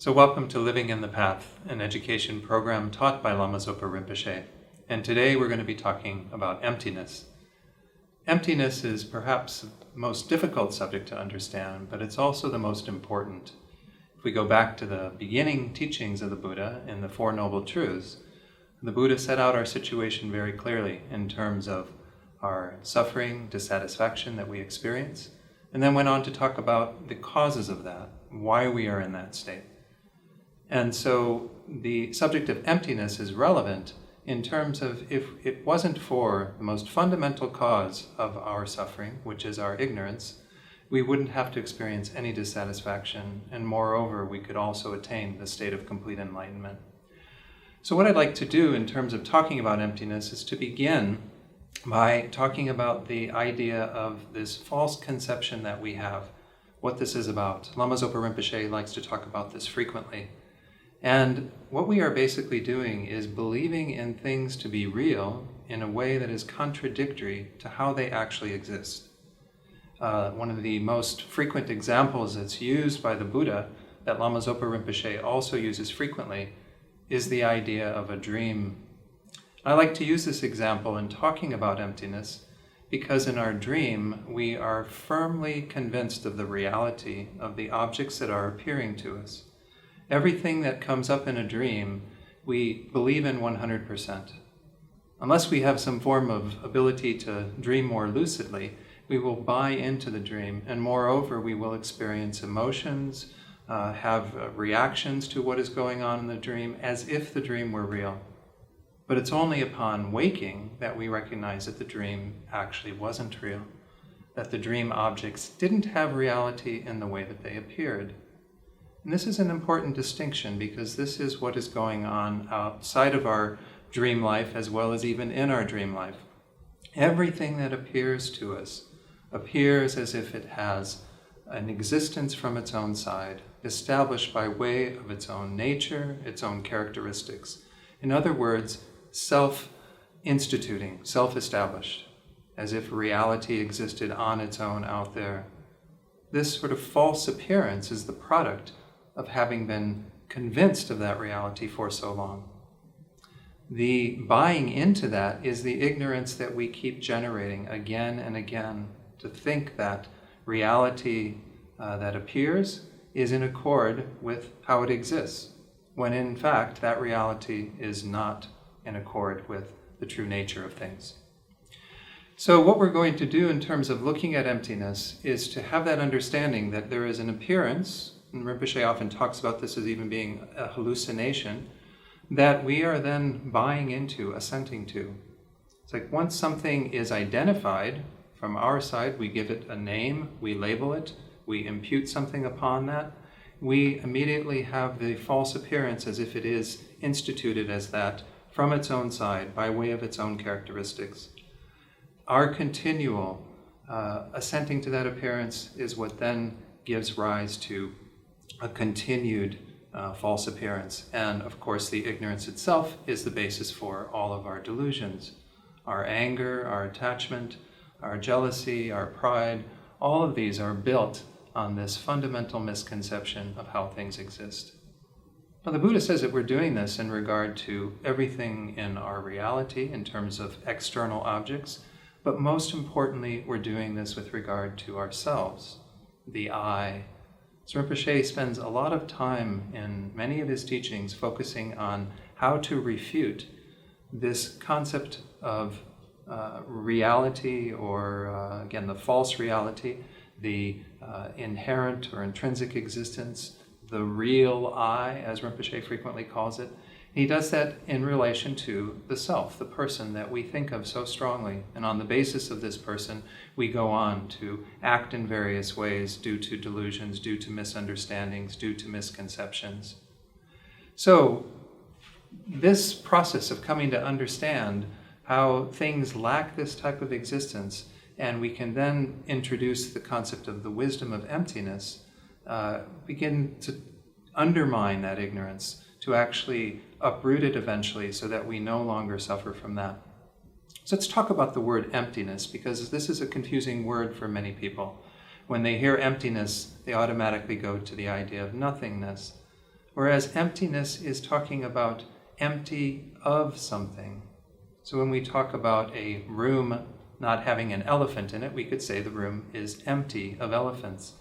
So welcome to Living in the Path, an education program taught by Lama Zopa Rinpoche. And today we're going to be talking about emptiness. Emptiness is perhaps the most difficult subject to understand, but it's also the most important. If we go back to the beginning teachings of the Buddha in the Four Noble Truths, the Buddha set out our situation very clearly in terms of our suffering, dissatisfaction that we experience, and then went on to talk about the causes of that, why we are in that state. And so the subject of emptiness is relevant in terms of if it wasn't for the most fundamental cause of our suffering, which is our ignorance, we wouldn't have to experience any dissatisfaction, and moreover, we could also attain the state of complete enlightenment. So what I'd like to do in terms of talking about emptiness is to begin by talking about the idea of this false conception that we have, what this is about. Lama Zopa Rinpoche likes to talk about this frequently. And what we are basically doing is believing in things to be real in a way that is contradictory to how they actually exist. One of the most frequent examples that's used by the Buddha, that Lama Zopa Rinpoche also uses frequently, is the idea of a dream. I like to use this example in talking about emptiness because in our dream we are firmly convinced of the reality of the objects that are appearing to us. Everything that comes up in a dream, we believe in 100%. Unless we have some form of ability to dream more lucidly, we will buy into the dream, and moreover, we will experience emotions, have reactions to what is going on in the dream as if the dream were real. But it's only upon waking that we recognize that the dream actually wasn't real, that the dream objects didn't have reality in the way that they appeared. And this is an important distinction because this is what is going on outside of our dream life as well as even in our dream life. Everything that appears to us appears as if it has an existence from its own side, established by way of its own nature, its own characteristics. In other words, self-instituting, self-established, as if reality existed on its own out there. This sort of false appearance is the product of having been convinced of that reality for so long. The buying into that is the ignorance that we keep generating again and again, to think that reality that appears is in accord with how it exists, when in fact that reality is not in accord with the true nature of things. So what we're going to do in terms of looking at emptiness is to have that understanding that there is an appearance, and Rinpoche often talks about this as even being a hallucination, that we are then buying into, assenting to. It's like once something is identified from our side, we give it a name, we label it, we impute something upon that, we immediately have the false appearance as if it is instituted as that from its own side, by way of its own characteristics. Our continual assenting to that appearance is what then gives rise to a continued false appearance. And of course, the ignorance itself is the basis for all of our delusions. Our anger, our attachment, our jealousy, our pride, all of these are built on this fundamental misconception of how things exist. Now, the Buddha says that we're doing this in regard to everything in our reality in terms of external objects, but most importantly, we're doing this with regard to ourselves, the I. So Rinpoche spends a lot of time in many of his teachings focusing on how to refute this concept of reality, or again, the false reality, the inherent or intrinsic existence, the real I, as Rinpoche frequently calls it. He does that in relation to the self, the person that we think of so strongly. And on the basis of this person, we go on to act in various ways due to delusions, due to misunderstandings, due to misconceptions. So this process of coming to understand how things lack this type of existence, and we can then introduce the concept of the wisdom of emptiness, begin to undermine that ignorance, to actually uproot it eventually so that we no longer suffer from that. So let's talk about the word emptiness, because this is a confusing word for many people. When they hear emptiness, they automatically go to the idea of nothingness. whereas emptiness is talking about empty of something. So when we talk about a room not having an elephant in it, we could say the room is empty of elephants.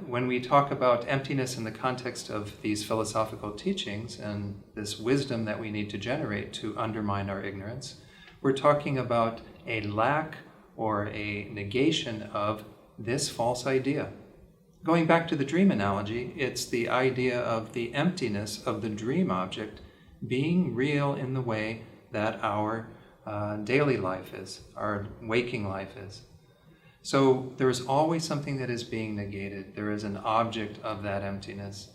When we talk about emptiness in the context of these philosophical teachings and this wisdom that we need to generate to undermine our ignorance, we're talking about a lack or a negation of this false idea. Going back to the dream analogy, it's the idea of the emptiness of the dream object being real in the way that our daily life is, our waking life is. So there is always something that is being negated. There is an object of that emptiness.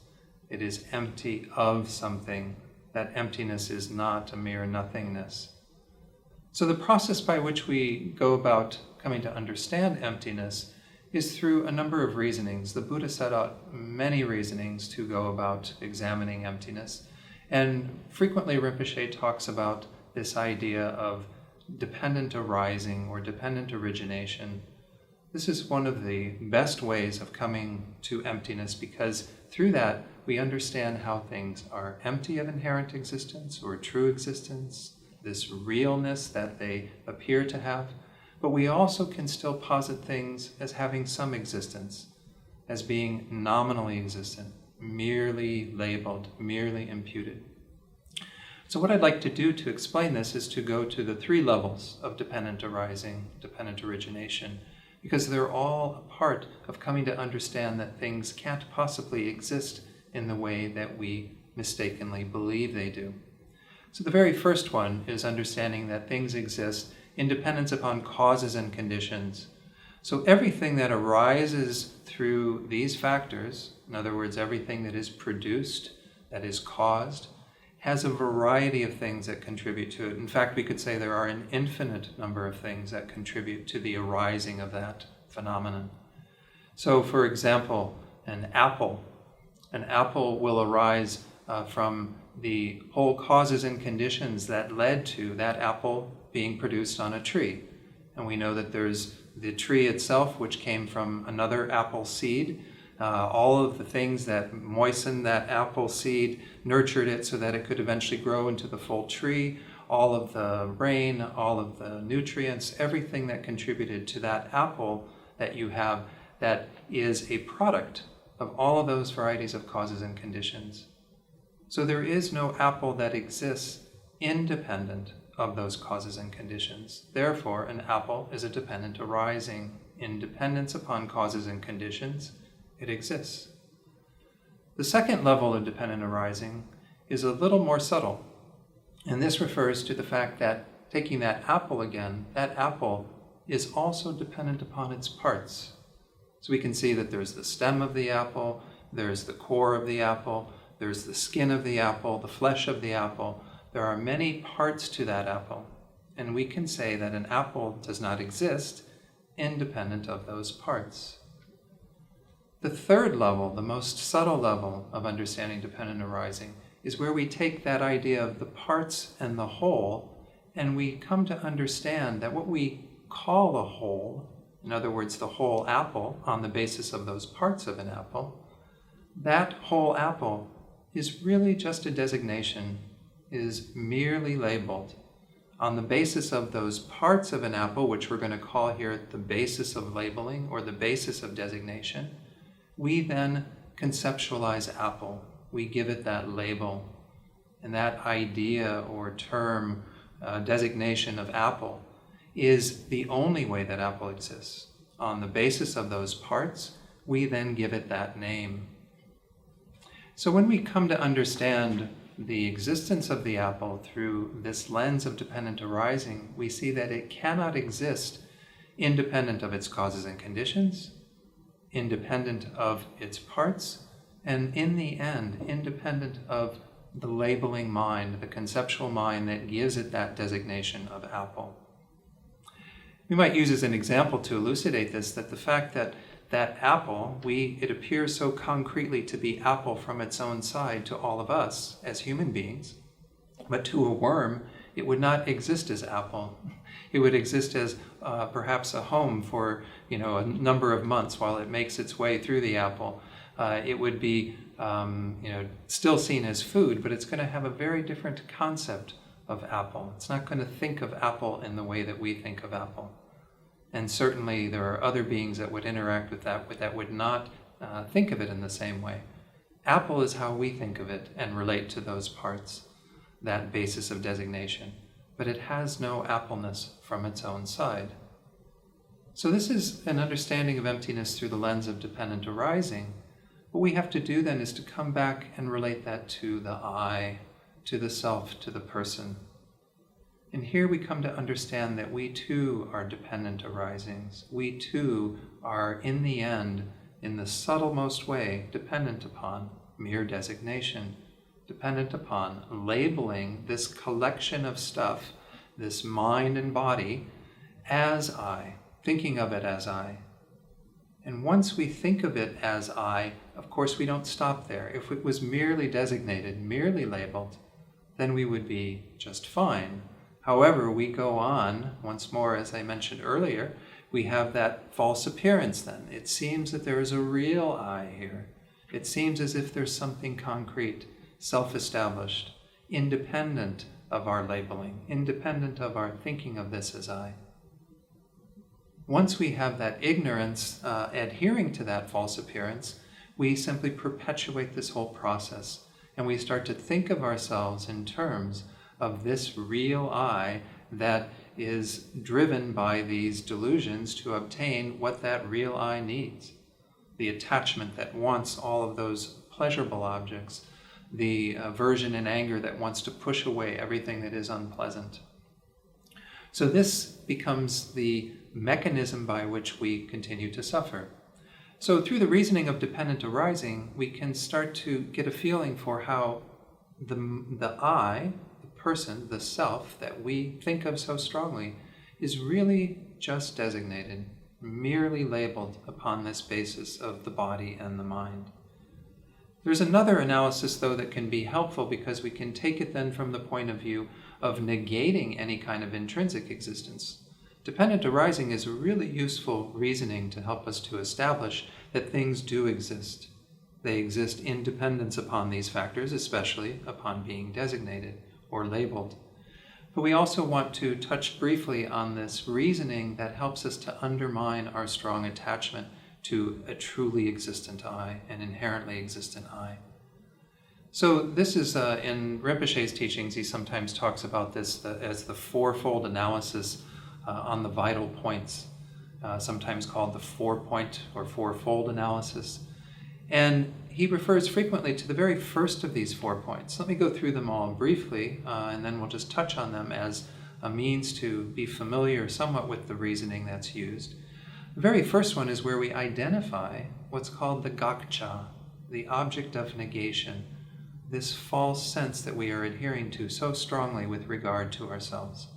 It is empty of something. That emptiness is not a mere nothingness. So the process by which we go about coming to understand emptiness is through a number of reasonings. The Buddha set out many reasonings to go about examining emptiness. And frequently Rinpoche talks about this idea of dependent arising or dependent origination. This is one of the best ways of coming to emptiness, because through that we understand how things are empty of inherent existence or true existence, this realness that they appear to have, but we also can still posit things as having some existence, as being nominally existent, merely labeled, merely imputed. So what I'd like to do to explain this is to go to the three levels of dependent arising, dependent origination, because they're all a part of coming to understand that things can't possibly exist in the way that we mistakenly believe they do. So the very first one is understanding that things exist in dependence upon causes and conditions. So everything that arises through these factors, in other words, everything that is produced, that is caused, has a variety of things that contribute to it. In fact, we could say there are an infinite number of things that contribute to the arising of that phenomenon. So, for example, an apple will arise from the whole causes and conditions that led to that apple being produced on a tree. And we know that there's the tree itself, which came from another apple seed. All of the things that moistened that apple seed nurtured it so that it could eventually grow into the full tree. All of the rain, all of the nutrients, everything that contributed to that apple that you have, that is a product of all of those varieties of causes and conditions. So there is no apple that exists independent of those causes and conditions. Therefore, an apple is a dependent arising. In dependence upon causes and conditions, it exists. The second level of dependent arising is a little more subtle, and this refers to the fact that, taking that apple again, that apple is also dependent upon its parts. So we can see that there's the stem of the apple, there's the core of the apple, there's the skin of the apple, the flesh of the apple. There are many parts to that apple, and we can say that an apple does not exist independent of those parts. The third level, the most subtle level of understanding dependent arising, is where we take that idea of the parts and the whole, and we come to understand that what we call a whole, in other words, the whole apple on the basis of those parts of an apple, that whole apple is really just a designation, is merely labeled. On the basis of those parts of an apple, which we're going to call here the basis of labeling or the basis of designation, we then conceptualize apple. We give it that label. And that idea or term, designation of apple, is the only way that apple exists. On the basis of those parts, we then give it that name. So when we come to understand the existence of the apple through this lens of dependent arising, we see that it cannot exist independent of its causes and conditions, independent of its parts, and in the end, independent of the labeling mind, the conceptual mind that gives it that designation of apple. We might use as an example to elucidate this, that the fact that that apple, it appears so concretely to be apple from its own side to all of us as human beings, but to a worm, it would not exist as apple. It would exist as perhaps a home for a number of months while it makes its way through the apple. It would be still seen as food, but it's going to have a very different concept of apple. It's not going to think of apple in the way that we think of apple. And certainly there are other beings that would interact with that would not think of it in the same way. Apple is how we think of it and relate to those parts, that basis of designation. But it has no appleness from its own side. So this is an understanding of emptiness through the lens of dependent arising. What we have to do then is to come back and relate that to the I, to the self, to the person. And here we come to understand that we too are dependent arisings. We too are, in the end, in the subtlemost way, dependent upon mere designation, dependent upon labeling this collection of stuff, this mind and body, as I, thinking of it as I. And once we think of it as I, of course we don't stop there. If it was merely designated, merely labeled, then we would be just fine. However, we go on, once more, as I mentioned earlier, we have that false appearance then. It seems that there is a real I here. It seems as if there's something concrete, self-established, independent of our labeling, independent of our thinking of this as I. Once we have that ignorance adhering to that false appearance, we simply perpetuate this whole process, and we start to think of ourselves in terms of this real I that is driven by these delusions to obtain what that real I needs. The attachment that wants all of those pleasurable objects, the aversion and anger that wants to push away everything that is unpleasant. So this becomes the mechanism by which we continue to suffer. So through the reasoning of dependent arising, we can start to get a feeling for how the I, the person, the self that we think of so strongly, is really just designated, merely labeled upon this basis of the body and the mind. There's another analysis, though, that can be helpful because we can take it then from the point of view of negating any kind of intrinsic existence. Dependent arising is a really useful reasoning to help us to establish that things do exist. They exist in dependence upon these factors, especially upon being designated or labeled. But we also want to touch briefly on this reasoning that helps us to undermine our strong attachment to a truly existent I, an inherently existent I. So this is, in Rinpoche's teachings, he sometimes talks about this as the fourfold analysis on the vital points, sometimes called the 4-point or fourfold analysis. And he refers frequently to the very first of these 4 points. Let me go through them all briefly, and then we'll just touch on them as a means to be familiar somewhat with the reasoning that's used. The very first one is where we identify what's called the gakcha, the object of negation, this false sense that we are adhering to so strongly with regard to ourselves.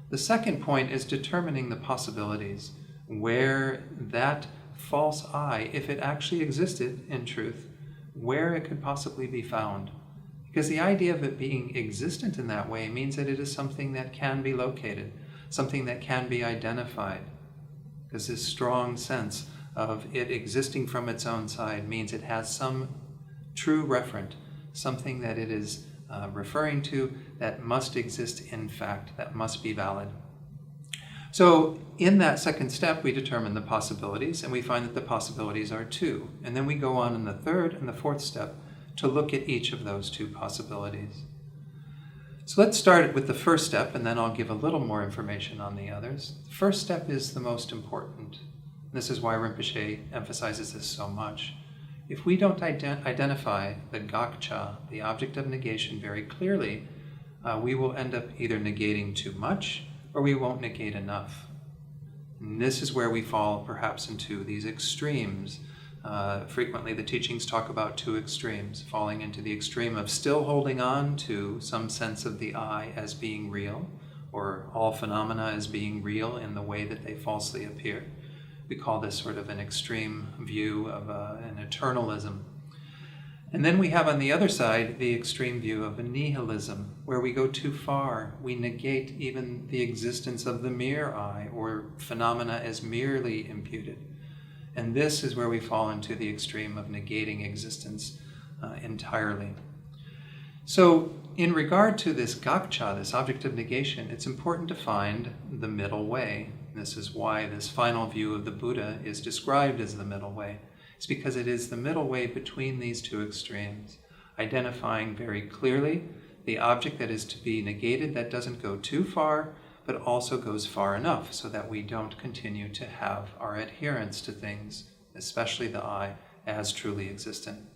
The second point is determining the possibilities, where that false I, if it actually existed in truth, where it could possibly be found. Because the idea of it being existent in that way means that it is something that can be located, something that can be identified. Because this strong sense of it existing from its own side means it has some true referent, something that it is referring to that must exist in fact, that must be valid. So in that second step, we determine the possibilities, and we find that the possibilities are 2. And then we go on in the third and the fourth step to look at each of those 2 possibilities. So let's start with the first step, and then I'll give a little more information on the others. The first step is the most important. This is why Rinpoche emphasizes this so much. If we don't identify the gakcha, the object of negation, very clearly, we will end up either negating too much or we won't negate enough. And this is where we fall perhaps into these extremes. Frequently the teachings talk about 2 extremes, falling into the extreme of still holding on to some sense of the I as being real, or all phenomena as being real in the way that they falsely appear. We call this sort of an extreme view of an eternalism. And then we have on the other side the extreme view of a nihilism, where we go too far. We negate even the existence of the mere I, or phenomena as merely imputed. And this is where we fall into the extreme of negating existence entirely. So in regard to this gakcha, this object of negation, it's important to find the middle way. This is why this final view of the Buddha is described as the middle way. It's because it is the middle way between these two extremes, identifying very clearly the object that is to be negated that doesn't go too far, but also goes far enough so that we don't continue to have our adherence to things, especially the I, as truly existent.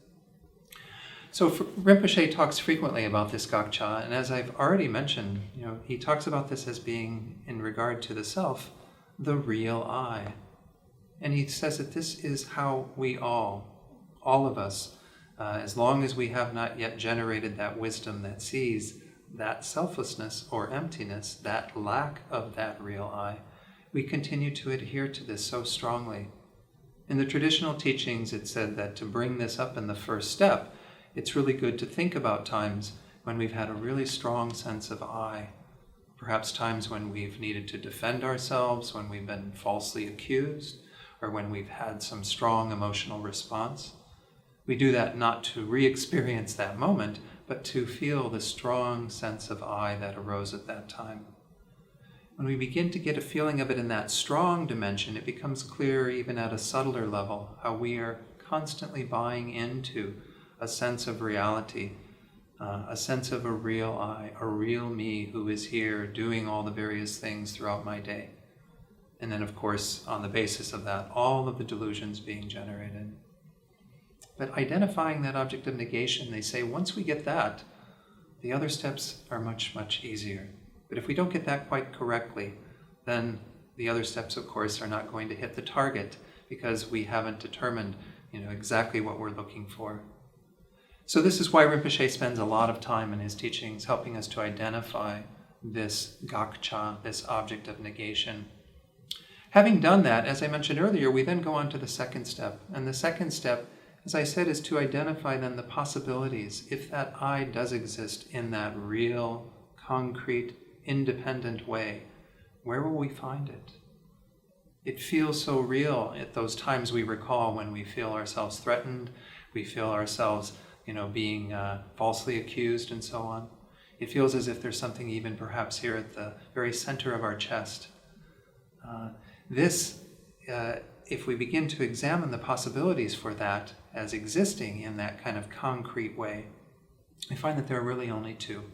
So Rinpoche talks frequently about this gakcha, and as I've already mentioned, he talks about this as being, in regard to the self, the real I. And he says that this is how we all of us, as long as we have not yet generated that wisdom that sees that selflessness or emptiness, that lack of that real I, we continue to adhere to this so strongly. In the traditional teachings, it said that to bring this up in the first step, it's really good to think about times when we've had a really strong sense of I, perhaps times when we've needed to defend ourselves, when we've been falsely accused, or when we've had some strong emotional response. We do that not to re-experience that moment, but to feel the strong sense of I that arose at that time. When we begin to get a feeling of it in that strong dimension, it becomes clear even at a subtler level how we are constantly buying into a sense of reality, a sense of a real I, a real me who is here doing all the various things throughout my day. And then, of course, on the basis of that, all of the delusions being generated. But identifying that object of negation, they say, once we get that, the other steps are much, much easier. But if we don't get that quite correctly, then the other steps, of course, are not going to hit the target because we haven't determined, exactly what we're looking for. So this is why Rinpoche spends a lot of time in his teachings helping us to identify this gakcha, this object of negation. Having done that, as I mentioned earlier, we then go on to the second step. And the second step, as I said, is to identify then the possibilities. If that I does exist in that real, concrete, independent way, where will we find it? It feels so real at those times we recall when we feel ourselves threatened, we feel ourselves, being falsely accused and so on. It feels as if there's something even perhaps here at the very center of our chest. If we begin to examine the possibilities for that as existing in that kind of concrete way, we find that there are really only two.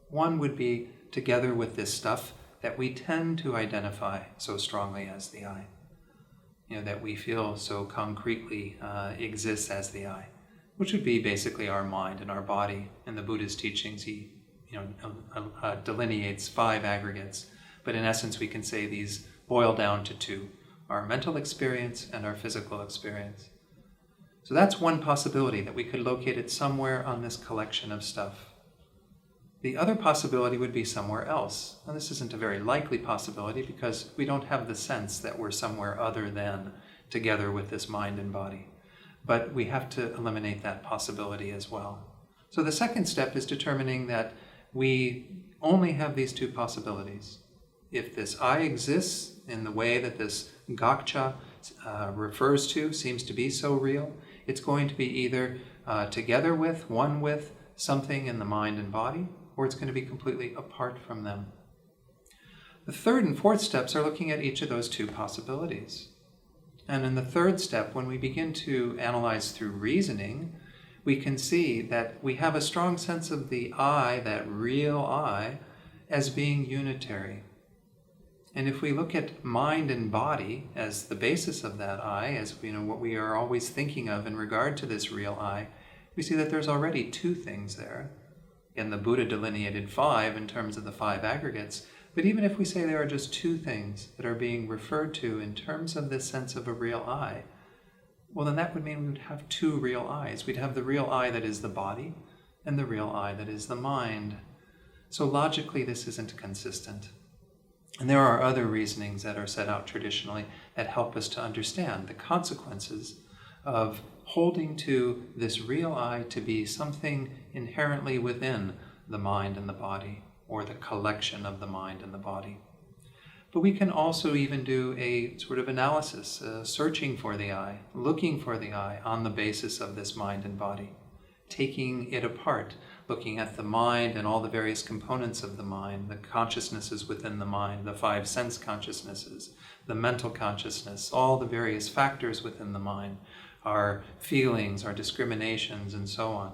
One would be together with this stuff that we tend to identify so strongly as the I, that we feel so concretely exists as the I, which would be basically our mind and our body. In the Buddha's teachings, he delineates 5 aggregates, but in essence we can say these boil down to 2, our mental experience and our physical experience. So that's one possibility, that we could locate it somewhere on this collection of stuff. The other possibility would be somewhere else. Now, this isn't a very likely possibility because we don't have the sense that we're somewhere other than together with this mind and body. But we have to eliminate that possibility as well. So the second step is determining that we only have these 2 possibilities. If this I exists in the way that this gakcha refers to, seems to be so real, it's going to be either together with, one with something in the mind and body, or it's going to be completely apart from them. The third and fourth steps are looking at each of those 2 possibilities. And in the third step, when we begin to analyze through reasoning, we can see that we have a strong sense of the I, that real I, as being unitary. And if we look at mind and body as the basis of that I, as what we are always thinking of in regard to this real I, we see that there's already 2 things there. And the Buddha delineated 5 in terms of the 5 aggregates. But even if we say there are just 2 things that are being referred to in terms of this sense of a real I, well, then that would mean we would have 2 real I's. We'd have the real I that is the body and the real I that is the mind. So logically, this isn't consistent. And there are other reasonings that are set out traditionally that help us to understand the consequences of holding to this real I to be something inherently within the mind and the body, or the collection of the mind and the body. But we can also even do a sort of analysis, searching for the I, looking for the I on the basis of this mind and body, taking it apart, looking at the mind and all the various components of the mind, the consciousnesses within the mind, the 5 sense consciousnesses, the mental consciousness, all the various factors within the mind, our feelings, our discriminations, and so on.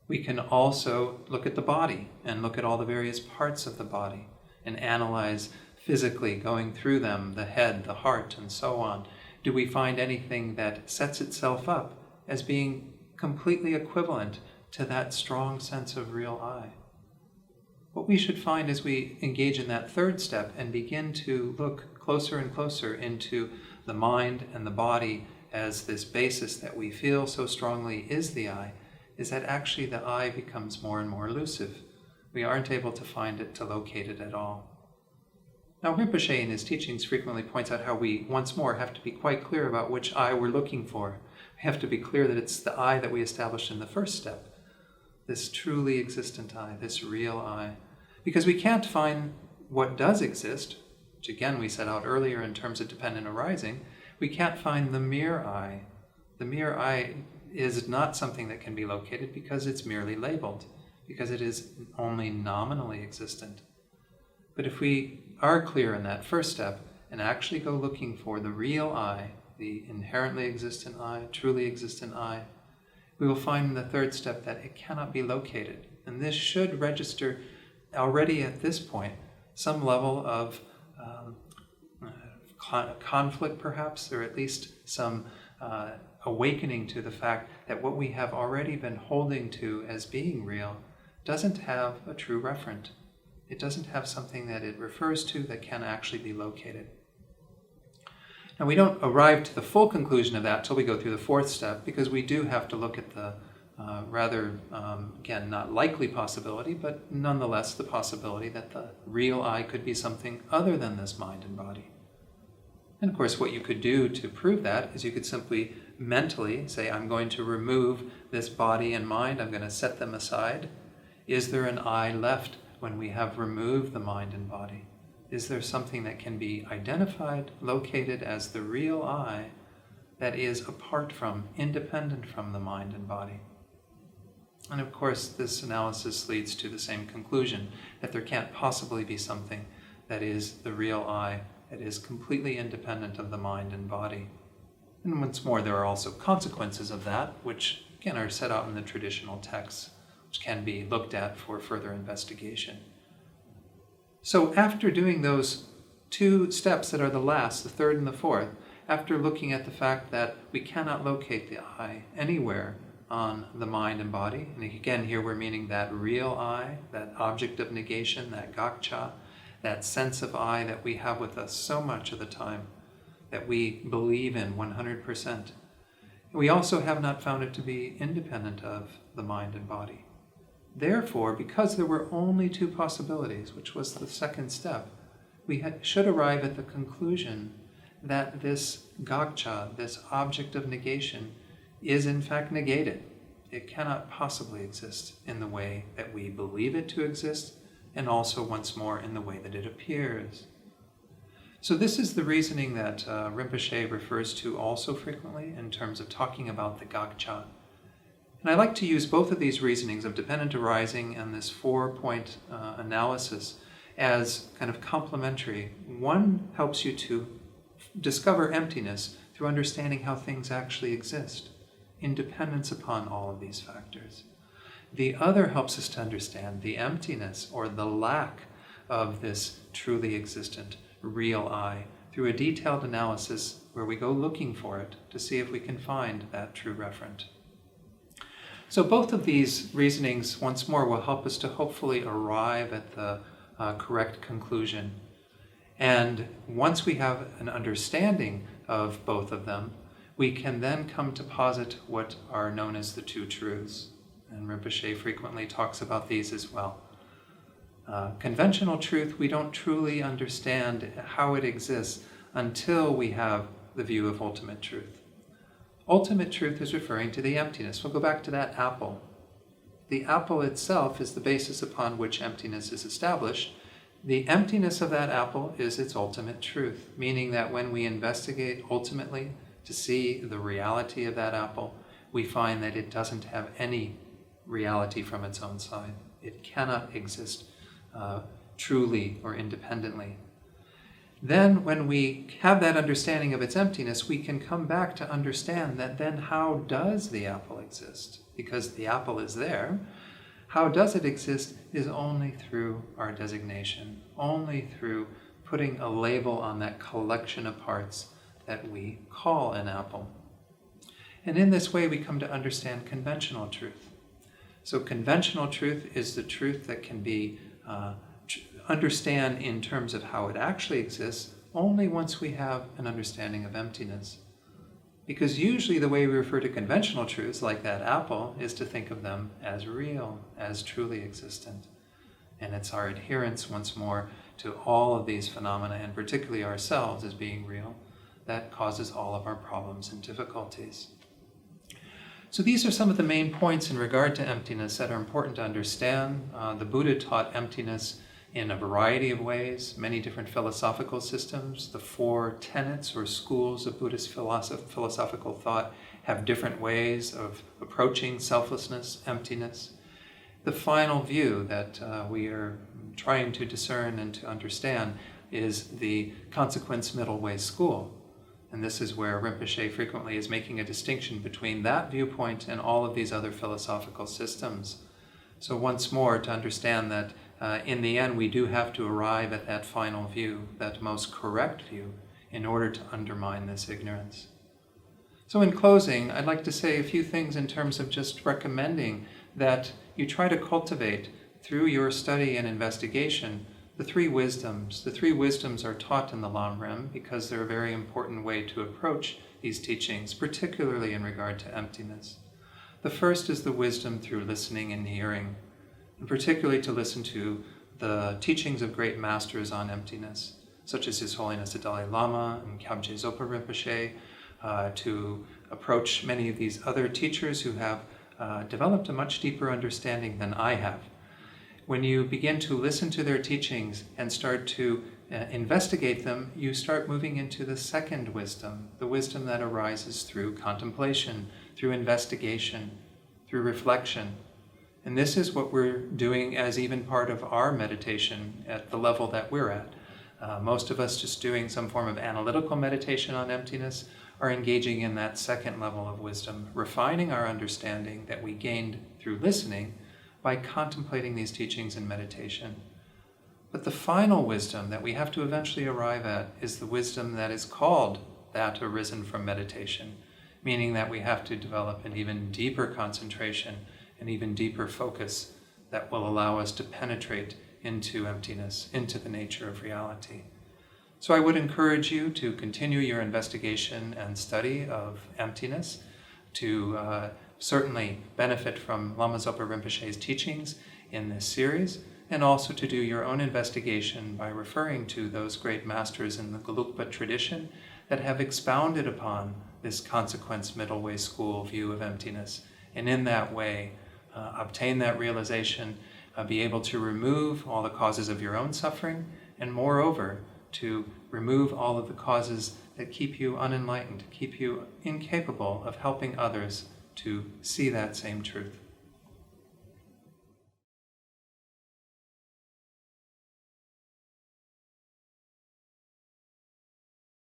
We can also look at the body and look at all the various parts of the body and analyze physically, going through them, the head, the heart, and so on. Do we find anything that sets itself up as being completely equivalent to that strong sense of real I? What we should find as we engage in that third step and begin to look closer and closer into the mind and the body as this basis that we feel so strongly is the I, is that actually the I becomes more and more elusive. We aren't able to find it, to locate it at all. Now, Rinpoche in his teachings frequently points out how we, once more, have to be quite clear about which I we're looking for. We have to be clear that it's the I that we established in the first step, this truly existent I, this real I. Because we can't find what does exist, which again we set out earlier in terms of dependent arising. We can't find the mere I. The mere I is not something that can be located because it's merely labeled, because it is only nominally existent. But if we are clear in that first step and actually go looking for the real I, the inherently existent I, truly existent I, we will find in the third step that it cannot be located. And this should register already at this point some level of conflict perhaps, or at least some awakening to the fact that what we have already been holding to as being real doesn't have a true referent. It doesn't have something that it refers to that can actually be located. Now, we don't arrive to the full conclusion of that till we go through the fourth step, because we do have to look at the again, not likely possibility, but nonetheless the possibility that the real I could be something other than this mind and body. And of course, what you could do to prove that is you could simply mentally say, I'm going to remove this body and mind, I'm going to set them aside. Is there an I left when we have removed the mind and body? Is there something that can be identified, located as the real I that is apart from, independent from the mind and body? And of course, this analysis leads to the same conclusion, that there can't possibly be something that is the real I, that is completely independent of the mind and body. And once more, there are also consequences of that, which again are set out in the traditional texts, which can be looked at for further investigation. So after doing those 2 steps that are the last, the third and the fourth, after looking at the fact that we cannot locate the I anywhere on the mind and body, and again here we're meaning that real I, that object of negation, that gakcha, that sense of I that we have with us so much of the time, that we believe in 100%. We also have not found it to be independent of the mind and body. Therefore, because there were only 2 possibilities, which was the second step, we should arrive at the conclusion that this gakcha, this object of negation, is in fact negated. It cannot possibly exist in the way that we believe it to exist, and also once more in the way that it appears. So this is the reasoning that Rinpoche refers to also frequently in terms of talking about the gakcha. And I like to use both of these reasonings of dependent arising and this 4-point analysis as kind of complementary. One helps you to discover emptiness through understanding how things actually exist, in dependence upon all of these factors. The other helps us to understand the emptiness or the lack of this truly existent real I through a detailed analysis where we go looking for it to see if we can find that true referent. So both of these reasonings, once more, will help us to hopefully arrive at the correct conclusion. And once we have an understanding of both of them, we can then come to posit what are known as the 2 truths. And Rinpoche frequently talks about these as well. Conventional truth, we don't truly understand how it exists until we have the view of ultimate truth. Ultimate truth is referring to the emptiness. We'll go back to that apple. The apple itself is the basis upon which emptiness is established. The emptiness of that apple is its ultimate truth, meaning that when we investigate ultimately to see the reality of that apple, we find that it doesn't have any reality from its own side. It cannot exist truly or independently. Then when we have that understanding of its emptiness, we can come back to understand that then how does the apple exist? Because the apple is there. How does it exist is only through our designation, only through putting a label on that collection of parts that we call an apple. And in this way we come to understand conventional truth. So conventional truth is the truth that can be understand in terms of how it actually exists only once we have an understanding of emptiness. Because usually the way we refer to conventional truths, like that apple, is to think of them as real, as truly existent. And it's our adherence, once more, to all of these phenomena, and particularly ourselves as being real, that causes all of our problems and difficulties. So these are some of the main points in regard to emptiness that are important to understand. The Buddha taught emptiness in a variety of ways, many different philosophical systems. The 4 tenets or schools of Buddhist philosophical thought have different ways of approaching selflessness, emptiness. The final view that we are trying to discern and to understand is the consequence middle way school. And this is where Rinpoche frequently is making a distinction between that viewpoint and all of these other philosophical systems. So once more, to understand that in the end, we do have to arrive at that final view, that most correct view, in order to undermine this ignorance. So in closing, I'd like to say a few things in terms of just recommending that you try to cultivate, through your study and investigation, the 3 wisdoms. The 3 wisdoms are taught in the Lamrim because they're a very important way to approach these teachings, particularly in regard to emptiness. The first is the wisdom through listening and hearing, and particularly to listen to the teachings of great masters on emptiness, such as His Holiness the Dalai Lama and Kyabje Zopa Rinpoche, to approach many of these other teachers who have developed a much deeper understanding than I have. When you begin to listen to their teachings and start to investigate them, you start moving into the second wisdom, the wisdom that arises through contemplation, through investigation, through reflection. And this is what we're doing as even part of our meditation at the level that we're at. Most of us just doing some form of analytical meditation on emptiness are engaging in that second level of wisdom, refining our understanding that we gained through listening by contemplating these teachings in meditation. But the final wisdom that we have to eventually arrive at is the wisdom that is called that arisen from meditation, meaning that we have to develop an even deeper concentration, an even deeper focus that will allow us to penetrate into emptiness, into the nature of reality. So I would encourage you to continue your investigation and study of emptiness, to certainly benefit from Lama Zopa Rinpoche's teachings in this series, and also to do your own investigation by referring to those great masters in the Gelugpa tradition that have expounded upon this consequence middle way school view of emptiness, and in that way obtain that realization, be able to remove all the causes of your own suffering, and moreover, to remove all of the causes that keep you unenlightened, keep you incapable of helping others to see that same truth.